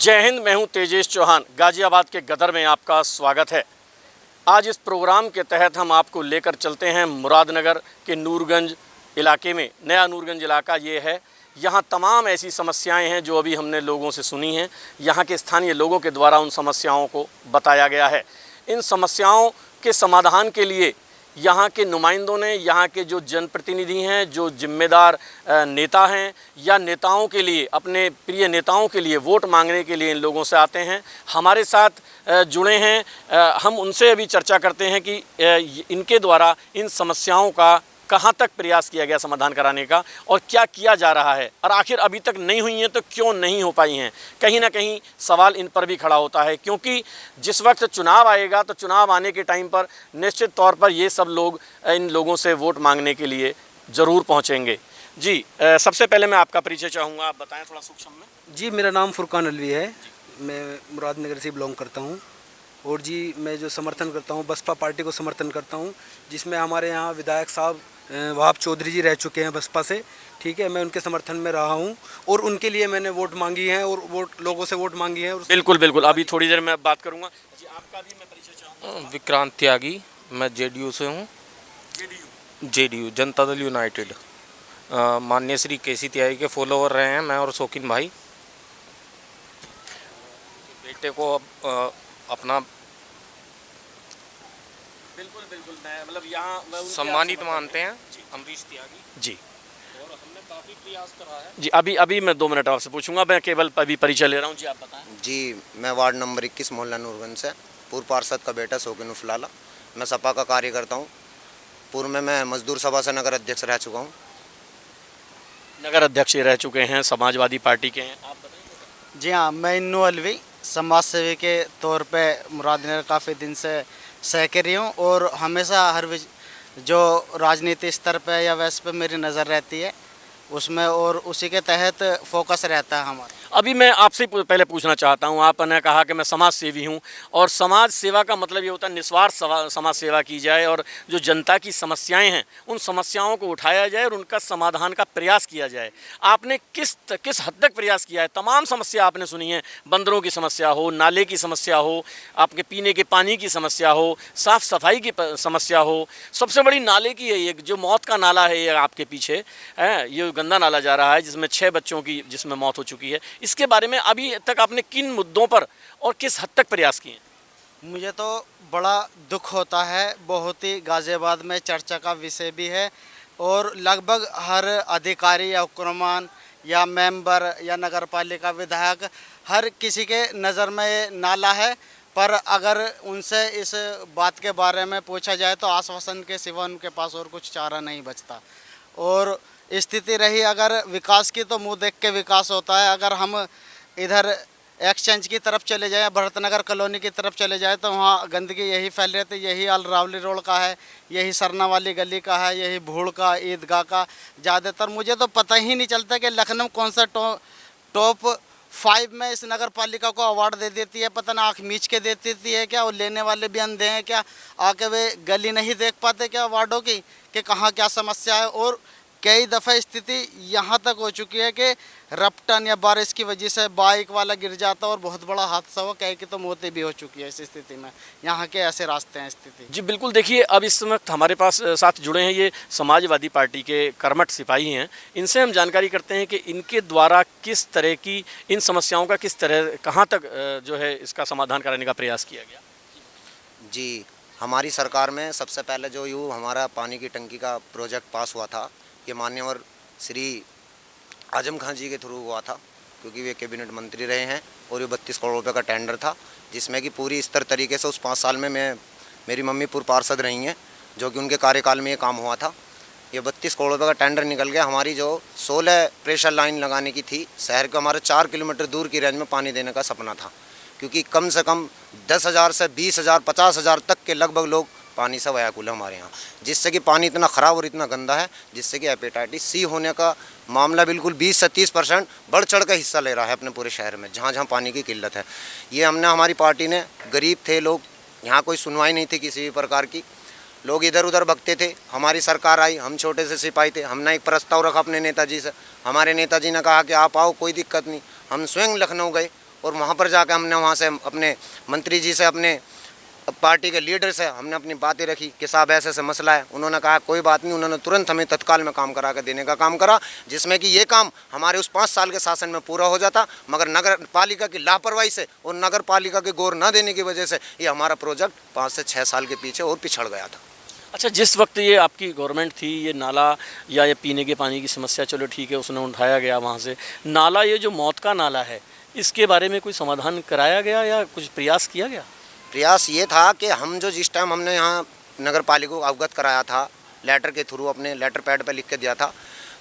जय हिंद। मैं हूं तेजेश चौहान। गाजियाबाद के गदर में आपका स्वागत है। आज इस प्रोग्राम के तहत हम आपको लेकर चलते हैं मुरादनगर के नूरगंज इलाके में। नया नूरगंज इलाका ये है। यहाँ तमाम ऐसी समस्याएं हैं जो अभी हमने लोगों से सुनी हैं। यहाँ के स्थानीय लोगों के द्वारा उन समस्याओं को बताया गया है। इन समस्याओं के समाधान के लिए यहाँ के नुमाइंदों ने, यहाँ के जो जनप्रतिनिधि हैं, जो जिम्मेदार नेता हैं या नेताओं के लिए, अपने प्रिय नेताओं के लिए वोट मांगने के लिए इन लोगों से आते हैं। हमारे साथ जुड़े हैं। हम उनसे अभी चर्चा करते हैं कि इनके द्वारा इन समस्याओं का कहाँ तक प्रयास किया गया समाधान कराने का और क्या किया जा रहा है, और आखिर अभी तक नहीं हुई हैं तो क्यों नहीं हो पाई हैं। कहीं ना कहीं सवाल इन पर भी खड़ा होता है, क्योंकि जिस वक्त चुनाव आएगा तो चुनाव आने के टाइम पर निश्चित तौर पर ये सब लोग इन लोगों से वोट मांगने के लिए ज़रूर पहुँचेंगे। जी, सबसे पहले मैं आपका परिचय चाहूँगा, आप बताएँ थोड़ा सूक्ष्म में। जी, मेरा नाम फुरकान अलवी है। मैं मुरादनगर से बिलोंग करता हूँ और जी मैं जो समर्थन करता हूँ बसपा पार्टी को समर्थन करता हूँ, जिसमें हमारे यहाँ विधायक साहब वहाब चौधरी जी रह चुके हैं बसपा से। ठीक है, मैं उनके समर्थन में रहा हूँ और उनके लिए मैंने वोट मांगी है और लोगों से वोट मांगी है। बिल्कुल बिल्कुल, अभी थोड़ी देर में बात करूँगा। जी, आपका भी मैं परिचय चाहूँगा। विक्रांत त्यागी, मैं जेडीयू से हूँ। JDU Janata Dal United. माननीय श्री केसी त्यागी के फॉलोवर रहे हैं मैं और शौकीन भाई। बेटे को अब अपना बिल्कुल बिल्कुल, मैं मतलब यहाँ सम्मानित मानते हैं अमरीश त्यागी जी। और हमने काफ़ी प्रयास करा है जी। अभी मैं 2 मिनट आपसे पूछूंगा, मैं केवल अभी परिचय ले रहा हूँ। जी, आप बताएं। जी, मैं वार्ड नंबर 21 मोहल्ला नूरगंज से पूर्व पार्षद का बेटा शौकीन उफलाला। मैं सपा का कार्य करता हूँ। पूर्व में मैं मजदूर सभा से नगर अध्यक्ष रह चुका हूँ। नगर अध्यक्ष रह चुके हैं, समाजवादी पार्टी के हैं। आप बताएं। जी हाँ, मैं इन्नू अलवी समाज सेवी के तौर पे मुरादनगर काफ़ी दिन से सहकारी हूँ और हमेशा जो राजनीति स्तर पे या वैसे पे मेरी नज़र रहती है उसमें, और उसी के तहत फोकस रहता है हमारा। अभी मैं आपसे पहले पूछना चाहता हूं, आपने कहा कि मैं समाज सेवी हूं, और समाज सेवा का मतलब ये होता है निस्वार्थ समाज सेवा की जाए और जो जनता की समस्याएं हैं उन समस्याओं को उठाया जाए और उनका समाधान का प्रयास किया जाए। आपने किस हद तक प्रयास किया है? तमाम समस्या आपने सुनी है, बंदरों की समस्या हो, नाले की समस्या हो, आपके पीने के पानी की समस्या हो, साफ़ सफाई की समस्या हो, सबसे बड़ी नाले की है, ये जो मौत का नाला है ये आपके पीछे है, ये गंदा नाला जा रहा है जिसमें 6 बच्चों की जिसमें मौत हो चुकी है। इसके बारे में अभी तक आपने किन मुद्दों पर और किस हद तक प्रयास किए? मुझे तो बड़ा दुख होता है, बहुत ही गाजियाबाद में चर्चा का विषय भी है और लगभग हर अधिकारी या हुक्मरान या मेंबर या नगर पालिका विधायक हर किसी के नज़र में ये नाला है, पर अगर उनसे इस बात के बारे में पूछा जाए तो आश्वासन के सिवा उनके पास और कुछ चारा नहीं बचता। और स्थिति रही अगर विकास की तो मुंह देख के विकास होता है। अगर हम इधर एक्सचेंज की तरफ चले जाएं, भरतनगर कॉलोनी की तरफ चले जाएं तो वहाँ गंदगी यही फैल रही थी। यही अलरावली रोड का है, यही सरना वाली गली का है, यही भूड़ का, ईदगाह का। ज़्यादातर मुझे तो पता ही नहीं चलता कि लखनऊ कौन सा टॉप 5 में इस नगर पालिका को अवार्ड दे देती है। पता ना आँख मीच के दे देती है क्या, और लेने वाले भी अंधे हैं क्या? आके वे गली नहीं देख पाते क्या अवार्डों की कि कहाँ क्या समस्या है। और कई दफ़ा स्थिति यहाँ तक हो चुकी है कि रपटन या बारिश की वजह से बाइक वाला गिर जाता और बहुत बड़ा हादसा हो, कई की तो मौतें भी हो चुकी है इस स्थिति में। यहाँ के ऐसे रास्ते हैं स्थिति। जी बिल्कुल, देखिए अब इस वक्त हमारे पास साथ जुड़े हैं ये समाजवादी पार्टी के कर्मठ सिपाही हैं। इनसे हम जानकारी करते हैं कि इनके द्वारा किस तरह की इन समस्याओं का किस तरह कहाँ तक जो है इसका समाधान कराने का प्रयास किया गया। जी, हमारी सरकार में सबसे पहले जो हमारा पानी की टंकी का प्रोजेक्ट पास हुआ था, ये माननीय श्री आजम खान जी के थ्रू हुआ था, क्योंकि वे कैबिनेट मंत्री रहे हैं। और ये 32 करोड़ रुपए का टेंडर था, जिसमें कि पूरी स्तर तरीके से उस 5 साल में मेरी मम्मी पूर्व पार्षद रही हैं, जो कि उनके कार्यकाल में ये काम हुआ था। ये 32 करोड़ रुपए का टेंडर निकल गया। हमारी जो 16 प्रेशर लाइन लगाने की थी, शहर को हमारे 4 किलोमीटर दूर की रेंज में पानी देने का सपना था, क्योंकि कम से कम 10,000 से 20,000 50,000 तक के लगभग लोग पानी से व्याकुल है हमारे यहाँ, जिससे कि पानी इतना ख़राब और इतना गंदा है, जिससे कि हेपेटाइटिस सी होने का मामला बिल्कुल 20 से 30% बढ़ चढ़ कर हिस्सा ले रहा है अपने पूरे शहर में, जहाँ जहाँ पानी की किल्लत है। ये हमारी पार्टी ने, गरीब थे लोग, यहाँ कोई सुनवाई नहीं थी किसी भी प्रकार की, लोग इधर उधर भगते थे। हमारी सरकार आई, हम छोटे से सिपाही थे, हमने एक प्रस्ताव रखा अपने नेताजी से। हमारे नेताजी ने कहा कि आप आओ, कोई दिक्कत नहीं। हम स्वयं लखनऊ गए और वहाँ पर जाकर हमने वहाँ से अपने मंत्री जी से, अपने पार्टी के लीडर से हमने अपनी बातें रखी कि साहब ऐसे ऐसे मसला है। उन्होंने कहा कोई बात नहीं, उन्होंने तुरंत हमें तत्काल में काम करा के देने का काम करा, जिसमें कि ये काम हमारे उस 5 साल के शासन में पूरा हो जाता। मगर नगर पालिका की लापरवाही से और नगर पालिका के गौर न देने की वजह से ये हमारा प्रोजेक्ट 5 से 6 साल के पीछे और पिछड़ गया था। अच्छा, जिस वक्त ये आपकी गवर्नमेंट थी, ये नाला या ये पीने के पानी की समस्या चलो ठीक है उसने उठाया गया वहाँ से, नाला ये जो मौत का नाला है इसके बारे में कोई समाधान कराया गया या कुछ प्रयास किया गया? प्रयास ये था कि हम जो जिस टाइम हमने यहाँ नगर पालिका को अवगत कराया था, लेटर के थ्रू अपने लेटर पैड पर लिख के दिया था,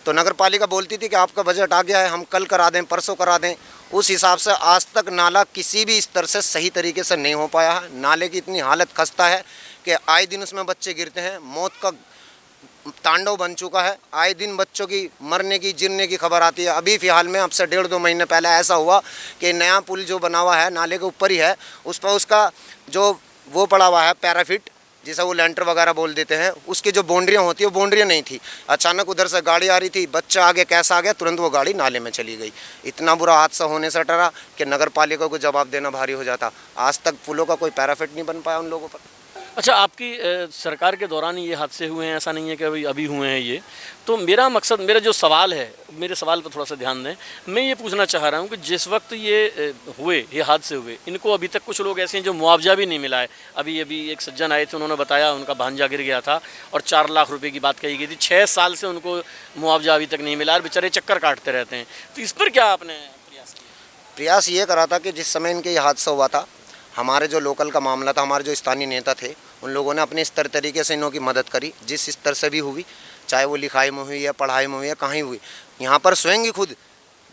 तो नगर पालिका बोलती थी कि आपका बजट आ गया है, हम कल करा दें, परसों करा दें। उस हिसाब से आज तक नाला किसी भी स्तर से सही तरीके से नहीं हो पाया है। नाले की इतनी हालत खस्ता है कि आए दिन उसमें बच्चे गिरते हैं, मौत का तांडव बन चुका है। आए दिन बच्चों की मरने की, गिरने की खबर आती है। अभी फ़िलहाल में अब से 1.5-2 महीने पहले ऐसा हुआ कि नया पुल जो बना हुआ है नाले के ऊपर ही है, उस पर उसका जो वो पड़ा हुआ है पैराफिट, जिसे वो लेंटर वगैरह बोल देते हैं, उसकी जो बाउंड्रियाँ होती है वो बाउंड्रियाँ नहीं थी। अचानक उधर से गाड़ी आ रही थी, बच्चा आगे कैसा आ गया, तुरंत वो गाड़ी नाले में चली गई। इतना बुरा हादसा होने से डरा कि नगर पालिका को जवाब देना भारी हो जाता। आज तक पुलों का कोई पैराफिट नहीं बन पाया उन लोगों पर। अच्छा, आपकी सरकार के दौरान ये हादसे हुए हैं, ऐसा नहीं है कि अभी हुए हैं ये। तो मेरा मकसद, मेरा जो सवाल है, मेरे सवाल पर थोड़ा सा ध्यान दें। मैं ये पूछना चाह रहा हूँ कि जिस वक्त ये ये हादसे हुए, इनको अभी तक कुछ लोग ऐसे हैं जो मुआवजा भी नहीं मिला है। अभी एक सज्जन आए थे, उन्होंने बताया उनका भांजा गिर गया था और 4 लाख रुपए की बात कही गई थी। 6 साल से उनको मुआवजा अभी तक नहीं मिला और बेचारे चक्कर काटते रहते हैं। तो इस पर क्या आपने प्रयास किया? प्रयास ये करा था कि जिस समय इनके ये हादसा हुआ था, हमारे जो लोकल का मामला था, हमारे जो स्थानीय नेता थे, उन लोगों ने अपने स्तर तरीके से इनों की मदद करी, जिस स्तर से भी हुई, चाहे वो लिखाई में हुई या पढ़ाई में हुई या कहीं हुई। यहाँ पर स्वयं ही खुद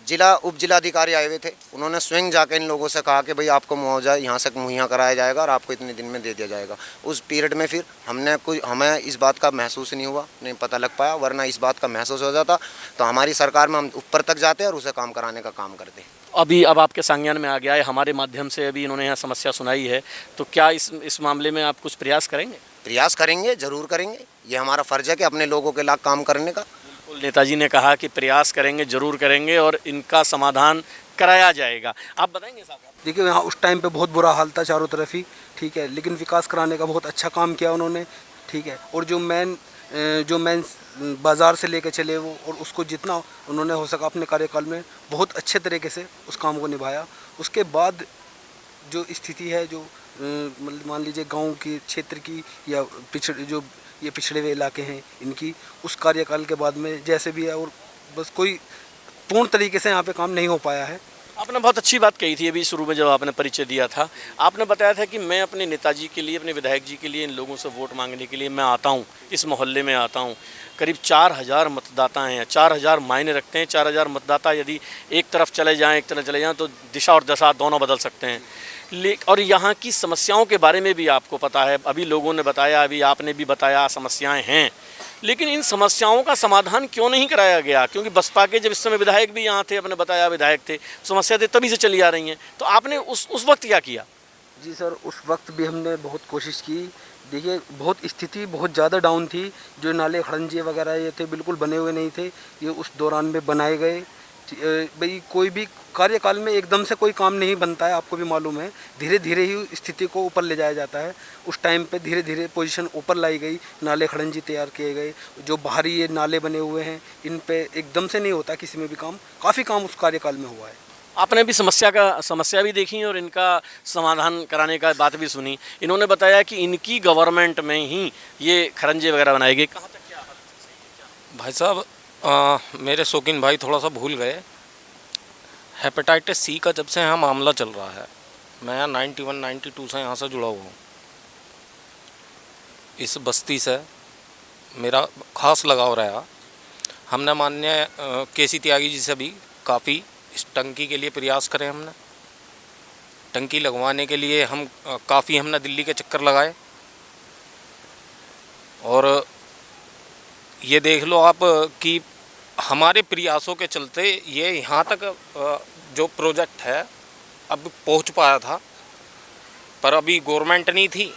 उप जिलाधिकारी आए हुए थे, उन्होंने स्वयं जाकर इन लोगों से कहा कि भाई आपको मुआवजा यहाँ से मुहैया कराया जाएगा और आपको इतने दिन में दे दिया जाएगा। उस पीरियड में फिर हमें इस बात का महसूस नहीं हुआ, नहीं पता लग पाया, वरना इस बात का महसूस हो जाता तो हमारी सरकार में हम ऊपर तक जाते और उसे काम कराने का काम करते। अब आपके संज्ञान में आ गया है, हमारे माध्यम से अभी इन्होंने यहाँ समस्या सुनाई है, तो क्या इस मामले में आप कुछ प्रयास करेंगे? प्रयास करेंगे, ज़रूर करेंगे। ये हमारा फ़र्ज़ है कि अपने लोगों के लाख काम करने का। नेताजी ने कहा कि प्रयास करेंगे, जरूर करेंगे और इनका समाधान कराया जाएगा। आप बताएंगे साहब? देखिए, यहाँ उस टाइम पे बहुत बुरा हाल था चारों तरफ ही, ठीक है, लेकिन विकास कराने का बहुत अच्छा काम किया उन्होंने, ठीक है। और जो मेन बाज़ार से लेकर चले वो, और उसको जितना उन्होंने हो सका अपने कार्यकाल में बहुत अच्छे तरीके से उस काम को निभाया। उसके बाद जो स्थिति है, जो मतलब मान लीजिए गाँव की क्षेत्र की या पिछड़े हुए इलाके हैं इनकी, उस कार्यकाल के बाद में जैसे भी है, और बस कोई पूर्ण तरीके से यहाँ पे काम नहीं हो पाया है। आपने बहुत अच्छी बात कही थी अभी शुरू में जब आपने परिचय दिया था। आपने बताया था कि मैं अपने नेताजी के लिए, अपने विधायक जी के लिए, इन लोगों से वोट मांगने के लिए मैं आता हूँ, इस मोहल्ले में आता हूँ। करीब 4000 मतदाता हैं, 4000 मायने रखते हैं। 4000 मतदाता यदि एक तरफ चले जाएँ, एक तरफ चले जाएँ, तो दिशा और दशा दोनों बदल सकते हैं। और यहाँ की समस्याओं के बारे में भी आपको पता है, अभी लोगों ने बताया, अभी आपने भी बताया, समस्याएं हैं, लेकिन इन समस्याओं का समाधान क्यों नहीं कराया गया? क्योंकि बसपा के जब इस समय विधायक भी यहाँ थे, अपने बताया विधायक थे, समस्या थे तभी से चली आ रही हैं। तो आपने उस वक्त क्या किया? जी सर, उस वक्त भी हमने बहुत कोशिश की। देखिए, बहुत स्थिति बहुत ज़्यादा डाउन थी। जो नाले खड़ंजे वगैरह ये थे बिल्कुल बने हुए नहीं थे, ये उस दौरान में बनाए गए। भाई कोई भी कार्यकाल में एकदम से कोई काम नहीं बनता है, आपको भी मालूम है। धीरे धीरे ही स्थिति को ऊपर ले जाया जाता है। उस टाइम पे धीरे धीरे पोजीशन ऊपर लाई गई, नाले खड़ंजी तैयार किए गए। जो बाहरी ये नाले बने हुए हैं, इन पे एकदम से नहीं होता किसी में भी काम, काफ़ी काम उस कार्यकाल में हुआ है। आपने भी समस्या भी देखी और इनका समाधान कराने का बात भी सुनी। इन्होंने बताया कि इनकी गवर्नमेंट में ही ये खरंजे वगैरह बनाए गए। कहाँ तक क्या भाई साहब, मेरे शौकीन भाई थोड़ा सा भूल गए। हेपेटाइटिस सी का जब से यहाँ मामला चल रहा है, मैं 91-92 से यहाँ से जुड़ा हुआ हूँ। इस बस्ती से मेरा खास लगाव रहा। हमने माननीय केसी त्यागी जी से भी काफ़ी इस टंकी के लिए प्रयास करे। हमने टंकी लगवाने के लिए काफ़ी हमने दिल्ली के चक्कर लगाए, और ये देख लो आप कि हमारे प्रयासों के चलते ये यहाँ तक जो प्रोजेक्ट है अब पहुँच पाया था, पर अभी गवर्नमेंट नहीं थी।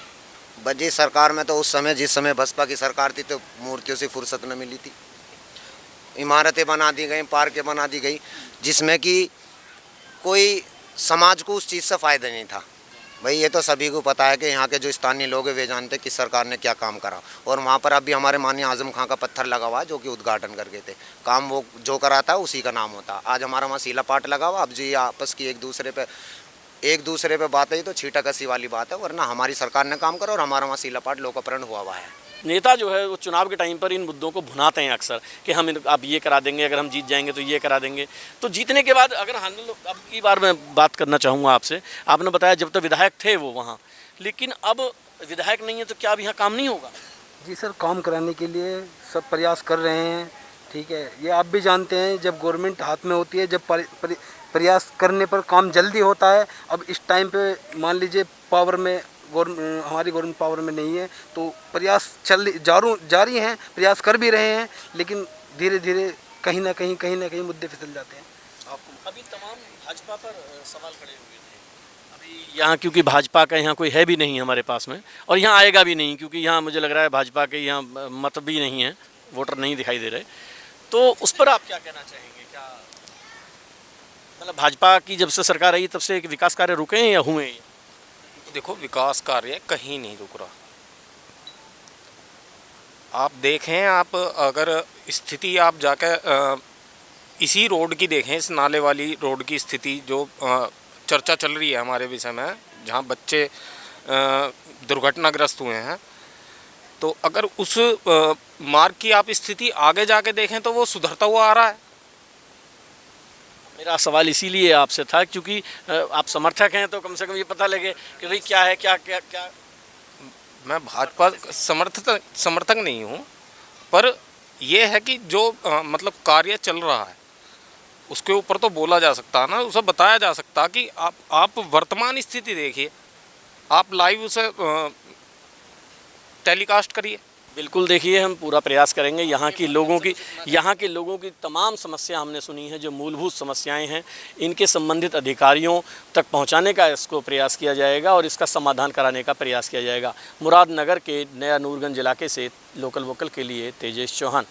बजी सरकार में तो उस समय, जिस समय बसपा की सरकार थी, तो मूर्तियों से फुर्सत न मिली थी। इमारतें बना दी गई, पार्कें बना दी गई, जिसमें कि कोई समाज को उस चीज़ से फ़ायदा नहीं था। भाई ये तो सभी को पता है कि यहाँ के जो स्थानीय लोग हैं वे जानते हैं कि सरकार ने क्या काम करा, और वहाँ पर अभी हमारे माननीय आजम खां का पत्थर लगा हुआ है जो कि उद्घाटन करके थे। काम वो जो कराता है उसी का नाम होता है। आज हमारा वहाँ सीला पाट लगा हुआ, अब जी आपस की एक दूसरे पे बात है तो छीटा कसी वाली बात है, वरना हमारी सरकार ने काम करा और हमारा वहाँ सीला पाट लोकार्पण हुआ है। नेता जो है वो चुनाव के टाइम पर इन मुद्दों को भुनाते हैं अक्सर कि हम आप ये करा देंगे, अगर हम जीत जाएंगे तो ये करा देंगे। तो जीतने के बाद अगर हम लोग, अब की बार मैं बात करना चाहूँगा आपसे, आपने बताया जब तक विधायक थे वो वहाँ, लेकिन अब विधायक नहीं है तो क्या अब यहाँ काम नहीं होगा? जी सर, काम कराने के लिए सब प्रयास कर रहे हैं, ठीक है। ये आप भी जानते हैं, जब गवर्नमेंट हाथ में होती है, जब प्रयास करने पर काम जल्दी होता है। अब इस टाइम पे मान लीजिए पावर में हमारी गवर्नमेंट पावर में नहीं है, तो प्रयास जारी हैं, प्रयास कर भी रहे हैं, लेकिन धीरे धीरे कहीं ना कहीं मुद्दे फिसल जाते हैं। आपको अभी तमाम भाजपा पर सवाल खड़े हुए थे अभी यहाँ, क्योंकि भाजपा का यहाँ कोई है भी नहीं हमारे पास में, और यहाँ आएगा भी नहीं, क्योंकि यहाँ मुझे लग रहा है भाजपा के यहाँ मत भी नहीं है, वोटर नहीं दिखाई दे रहे। तो उस पर आप क्या कहना चाहेंगे? क्या मतलब भाजपा की जब से सरकार आई तब से विकास कार्य रुके हैं या हुए हैं? देखो, विकास कार्य कहीं नहीं रुक रहा। आप देखें, आप अगर स्थिति आप जाकर इसी रोड की देखें, इस नाले वाली रोड की स्थिति जो चर्चा चल रही है हमारे विषय में, जहां बच्चे दुर्घटनाग्रस्त हुए हैं, तो अगर उस मार्ग की आप स्थिति आगे जाके देखें तो वो सुधरता हुआ आ रहा है। मेरा सवाल इसीलिए आपसे था क्योंकि आप समर्थक हैं, तो कम से कम ये पता लगे कि भाई क्या है, क्या क्या क्या। मैं भाजपा समर्थक नहीं हूँ, पर यह है कि जो मतलब कार्य चल रहा है उसके ऊपर तो बोला जा सकता है ना, उसे बताया जा सकता कि आप वर्तमान स्थिति देखिए, आप लाइव उसे टेलीकास्ट करिए। बिल्कुल, देखिए हम पूरा प्रयास करेंगे। यहाँ के लोगों की तमाम समस्या हमने सुनी है, जो मूलभूत समस्याएं हैं इनके संबंधित अधिकारियों तक पहुँचाने का इसको प्रयास किया जाएगा और इसका समाधान कराने का प्रयास किया जाएगा। मुरादनगर के नया नूरगंज इलाके से लोकल वोकल के लिए तेजेश चौहान।